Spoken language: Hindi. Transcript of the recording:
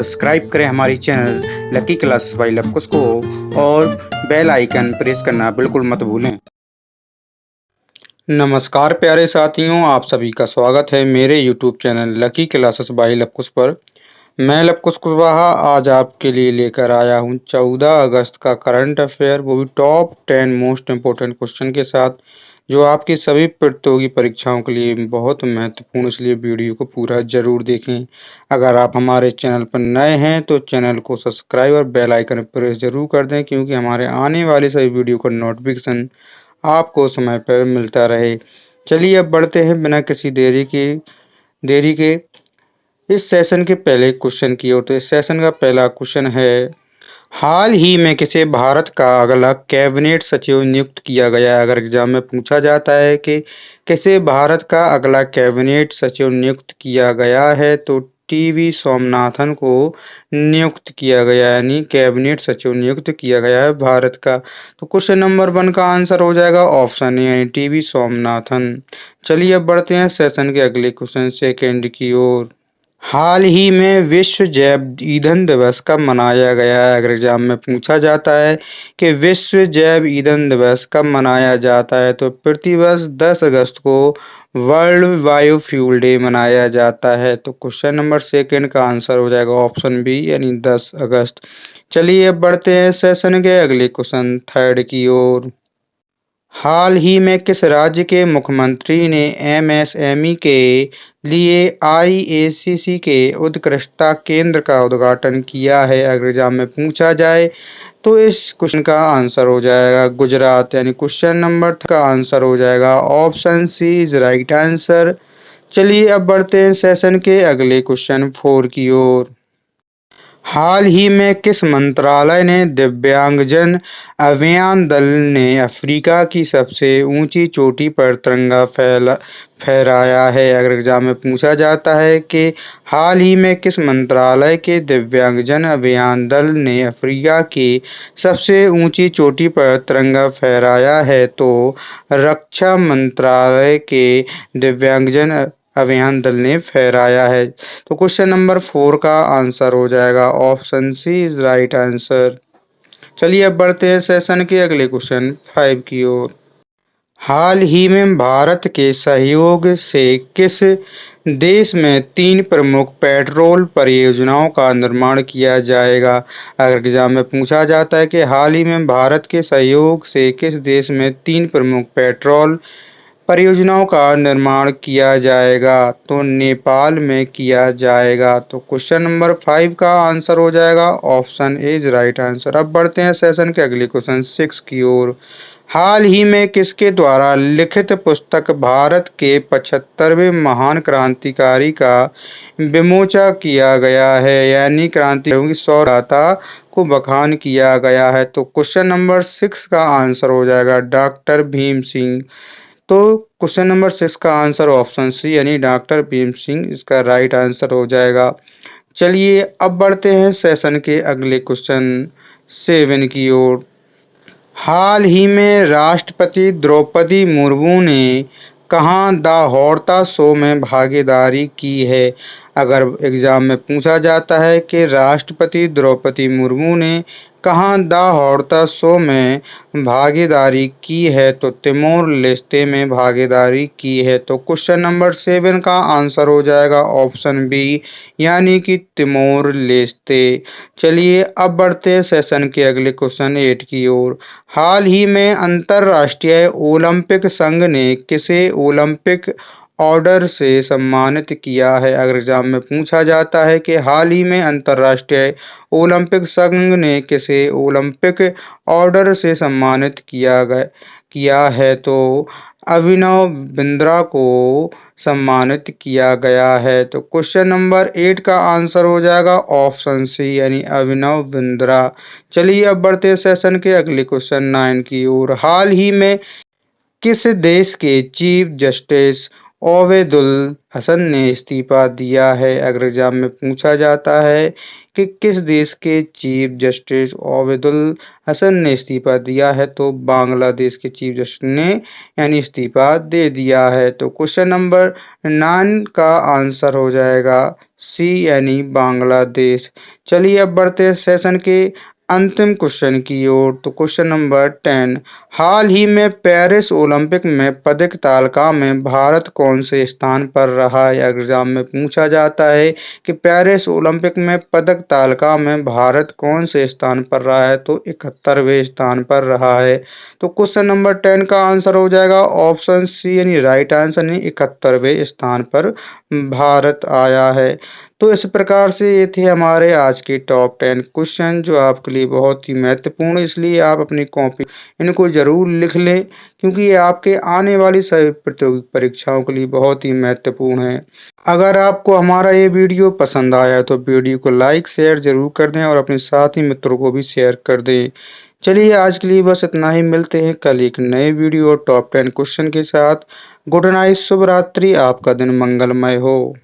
सब्सक्राइब करें हमारी channel lucky classes bye Lavkush को और बेल आइकन प्रेस करना बिल्कुल मत भूलें। नमस्कार प्यारे साथियों, आप सभी का स्वागत है मेरे YouTube channel lucky classes bye Lavkush पर। मैं लवकुश कुशवाहा आज आपके लिए लेकर आया हूं 14 अगस्त का करंट अफेयर, वो भी टॉप 10 मोस्ट इम्पोर्टेंट क्वेश्चन के साथ, जो आपकी सभी प्रतियोगी परीक्षाओं के लिए बहुत महत्वपूर्ण, इसलिए वीडियो को पूरा जरूर देखें। अगर आप हमारे चैनल पर नए हैं तो चैनल को सब्सक्राइब और बेल आइकन प्रेस जरूर कर दें, क्योंकि हमारे आने वाले सभी वीडियो का नोटिफिकेशन आपको समय पर मिलता रहे। चलिए अब बढ़ते हैं बिना किसी देरी के इस सेशन के पहले क्वेश्चन की ओर। तो इस सेशन का पहला क्वेश्चन है, हाल ही में किसे भारत का अगला कैबिनेट सचिव नियुक्त किया गया? अगर एग्जाम में पूछा जाता है कि किसे भारत का अगला कैबिनेट सचिव नियुक्त किया गया है, तो टीवी सोमनाथन को नियुक्त किया गया, यानी कैबिनेट सचिव नियुक्त किया गया है भारत का। तो क्वेश्चन नंबर 1 का आंसर हो जाएगा ऑप्शन ए, यानी टीवी सोमनाथन। चलिए अब बढ़ते हैं सेशन के अगले क्वेश्चन सेकेंड की ओर। हाल ही में विश्व जैव ईंधन दिवस कब मनाया गया है? अगर एग्जाम में पूछा जाता है कि विश्व जैव ईंधन दिवस कब मनाया जाता है, तो प्रतिवर्ष 10 अगस्त को वर्ल्ड बायोफ्यूल डे मनाया जाता है। तो क्वेश्चन नंबर सेकंड का आंसर हो जाएगा ऑप्शन बी, यानी 10 अगस्त। चलिए अब बढ़ते हैं सेशन के अगले क्वेश्चन थर्ड की ओर। हाल ही में किस राज्य के मुख्यमंत्री ने एमएसएमई के लिए आईएसीसी के उत्कृष्टता केंद्र का उद्घाटन किया है? अगर एग्जाम में पूछा जाए तो इस क्वेश्चन का आंसर हो जाएगा गुजरात, यानी क्वेश्चन नंबर का आंसर हो जाएगा option C is right answer. चलिए अब बढ़ते हैं सेशन के अगले क्वेश्चन 4 की ओर। हाल ही में किस मंत्रालय ने दिव्यांगजन अभियान दल ने अफ्रीका की सबसे ऊंची चोटी पर तिरंगा फहराया है? अगर एग्जाम में पूछा जाता है कि हाल ही में किस मंत्रालय के दिव्यांगजन अभियान दल ने अफ्रीका की सबसे ऊंची चोटी पर तिरंगा फहराया है, तो रक्षा मंत्रालय के दिव्यांगजन अभियान दल ने फहराया है। तो क्वेश्चन नंबर 4 का आंसर हो जाएगा option C is right answer. चलिए अब बढ़ते हैं सेशन के अगले क्वेश्चन 5 की ओर। हाल ही में भारत के सहयोग से किस देश में 3 प्रमुख पेट्रोल परियोजनाओं का निर्माण किया जाएगा? अगर एग्जाम में पूछा जाता है कि हाल ही में भारत के सहयोग से किस देश में 3 प्रमुख पेट्रोल परियोजनाओं का निर्माण किया जाएगा, तो नेपाल में किया जाएगा। तो क्वेश्चन नंबर 5 का आंसर हो जाएगा option A is right answer. अब बढ़ते हैं सेशन के अगले क्वेश्चन 6 की ओर। हाल ही में किसके द्वारा लिखित पुस्तक भारत के 75वें महान क्रांतिकारी का विमोचन किया गया है, यानी क्रांतिकारियों की सौगाता को बखान किया गया है? तो क्वेश्चन नंबर 6 का आंसर हो जाएगा डॉक्टर भीम सिंह। तो क्वेश्चन नंबर 6 का आंसर ऑप्शन सी, यानी डॉक्टर भीम सिंह इसका राइट आंसर हो जाएगा। चलिए अब बढ़ते हैं सेशन के अगले क्वेश्चन 7 की ओर। हाल ही में राष्ट्रपति द्रौपदी मुर्मू ने कहाँ द हौर्ता शो में भागीदारी की है? अगर एग्जाम में पूछा जाता है कि राष्ट्रपति द्रौपदी मुर्मू ने कहाँ द हौर्ता शो में भागीदारी की है, तो तिमोर लेस्ते में भागीदारी की है। तो क्वेश्चन नंबर 7 का आंसर हो जाएगा ऑप्शन बी, यानी कि तिमोर लेस्ते। चलिए अब बढ़ते हैं सेशन के अगले क्वेश्चन 8 की ओर। हाल ही में अंतर्राष्ट्रीय ओलंपिक संघ ने किसे ओलंपिक ऑर्डर से सम्मानित किया है? अगर एग्जाम में पूछा जाता है कि हाल ही में अंतर्राष्ट्रीय ओलंपिक संघ ने किसे ओलंपिक ऑर्डर से सम्मानित किया है, तो अभिनव बिंद्रा को सम्मानित किया गया है। तो क्वेश्चन नंबर 8 का आंसर हो जाएगा ऑप्शन सी, यानी अभिनव बिंद्रा। चलिए अब बढ़ते सेशन के अगले क्वेश्चन 9 की ओर। हाल ही में किस देश के चीफ जस्टिस ओबैदुल हसन ने इस्तीफा दिया है। अगर एग्जाम में पूछा जाता है कि किस देश के चीफ जस्टिस ओबैदुल हसन ने इस्तीफा दिया है, तो बांग्लादेश के चीफ जस्टिस ने यानी इस्तीफा दे दिया है। तो क्वेश्चन नंबर 9 का आंसर हो जाएगा सी यानी बांग्लादेश। चलिए अब बढ़ते हैं सेशन के अंतिम क्वेश्चन की ओर। तो क्वेश्चन नंबर 10, हाल ही में पेरिस ओलंपिक में पदक तालिका में भारत कौन से स्थान पर रहा है। एग्जाम में पूछा जाता है कि पेरिस ओलंपिक में पदक तालिका में भारत कौन से स्थान पर रहा है, तो 71वें स्थान पर रहा है। तो क्वेश्चन नंबर 10 का आंसर हो जाएगा ऑप्शन सी यानी राइट आंसर, यानी 71वें स्थान पर भारत आया है। तो इस प्रकार से ये थे हमारे आज के टॉप 10 क्वेश्चन, जो आपके लिए बहुत ही महत्वपूर्ण, इसलिए आप अपनी कॉपी इनको जरूर लिख लें, क्योंकि ये आपके आने वाली सभी प्रतियोगी परीक्षाओं के लिए बहुत ही महत्वपूर्ण है। अगर आपको हमारा ये वीडियो पसंद आया तो वीडियो को लाइक शेयर जरूर कर दें और अपने साथी मित्रों को भी शेयर कर दें। चलिए आज के लिए बस इतना ही, मिलते हैं कल एक नए वीडियो और टॉप 10 क्वेश्चन के साथ। गुड नाइट, शुभ रात्रि, आपका दिन मंगलमय हो।